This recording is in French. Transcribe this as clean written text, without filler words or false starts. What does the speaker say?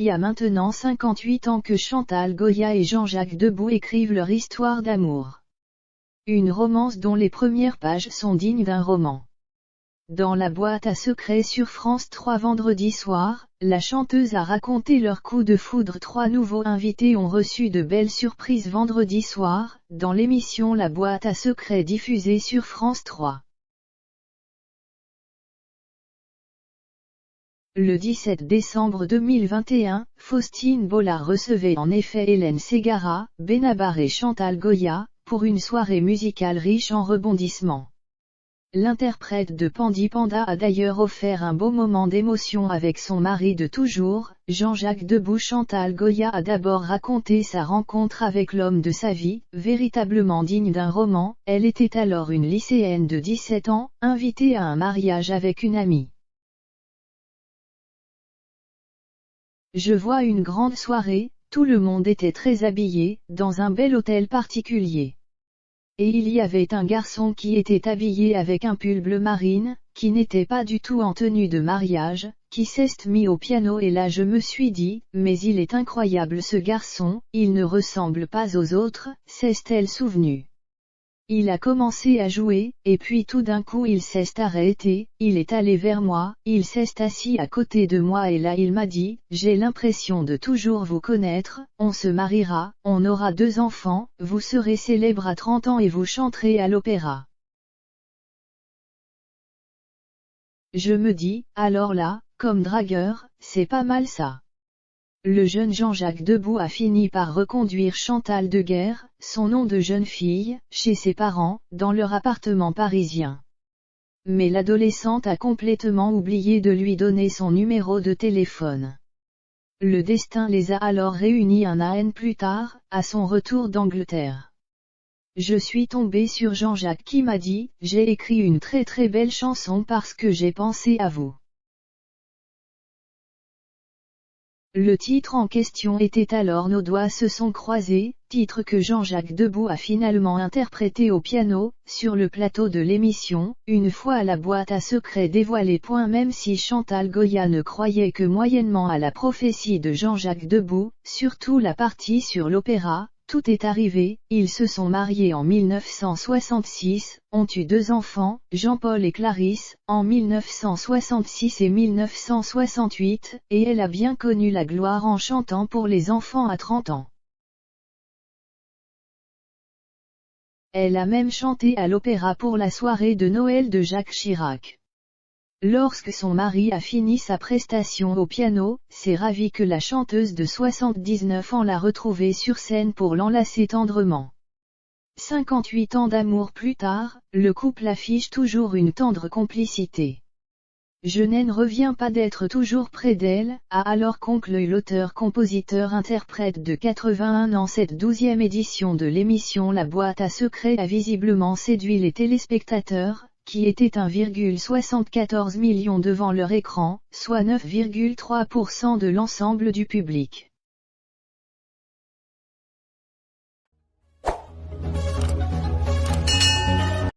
y a maintenant 58 ans que Chantal Goya et Jean-Jacques Debout écrivent leur histoire d'amour. Une romance dont les premières pages sont dignes d'un roman. Dans la boîte à secrets sur France 3 vendredi soir, la chanteuse a raconté leur coup de foudre. 3 nouveaux invités ont reçu de belles surprises vendredi soir, dans l'émission La boîte à secrets diffusée sur France 3. Le 17 décembre 2021, Faustine Bollard recevait en effet Hélène Ségara, Benabar et Chantal Goya, pour une soirée musicale riche en rebondissements. L'interprète de Pandi Panda a d'ailleurs offert un beau moment d'émotion avec son mari de toujours, Jean-Jacques Debout. Chantal Goya a d'abord raconté sa rencontre avec l'homme de sa vie, véritablement digne d'un roman. Elle était alors une lycéenne de 17 ans, invitée à un mariage avec une amie. Je vois une grande soirée, tout le monde était très habillé, dans un bel hôtel particulier. Et il y avait un garçon qui était habillé avec un pull bleu marine, qui n'était pas du tout en tenue de mariage, qui s'est mis au piano et là je me suis dit, mais il est incroyable ce garçon, il ne ressemble pas aux autres, s'est-elle souvenue. Il a commencé à jouer, et puis tout d'un coup il s'est arrêté, il est allé vers moi, il s'est assis à côté de moi et là il m'a dit, j'ai l'impression de toujours vous connaître, on se mariera, on aura 2 enfants, vous serez célèbre à 30 ans et vous chanterez à l'opéra. Je me dis, alors là, comme dragueur, c'est pas mal ça. Le jeune Jean-Jacques Debout a fini par reconduire Chantal de Guerre, son nom de jeune fille, chez ses parents, dans leur appartement parisien. Mais l'adolescente a complètement oublié de lui donner son numéro de téléphone. Le destin les a alors réunis un an plus tard, à son retour d'Angleterre. Je suis tombée sur Jean-Jacques qui m'a dit, j'ai écrit une très très belle chanson parce que j'ai pensé à vous. Le titre en question était alors Nos doigts se sont croisés, titre que Jean-Jacques Debout a finalement interprété au piano, sur le plateau de l'émission, une fois la boîte à secrets dévoilée. Même si Chantal Goya ne croyait que moyennement à la prophétie de Jean-Jacques Debout, surtout la partie sur l'opéra, tout est arrivé, ils se sont mariés en 1966, ont eu 2 enfants, Jean-Paul et Clarisse, en 1966 et 1968, et elle a bien connu la gloire en chantant pour les enfants à 30 ans. Elle a même chanté à l'opéra pour la soirée de Noël de Jacques Chirac. Lorsque son mari a fini sa prestation au piano, s'est ravi que la chanteuse de 79 ans l'a retrouvée sur scène pour l'enlacer tendrement. 58 ans d'amour plus tard, le couple affiche toujours une tendre complicité. Je n'en reviens pas d'être toujours près d'elle, a alors conclu l'auteur-compositeur-interprète de 81 ans. Cette 12e édition de l'émission La boîte à secrets a visiblement séduit les téléspectateurs, qui étaient 1,74 million devant leur écran, soit 9,3% de l'ensemble du public.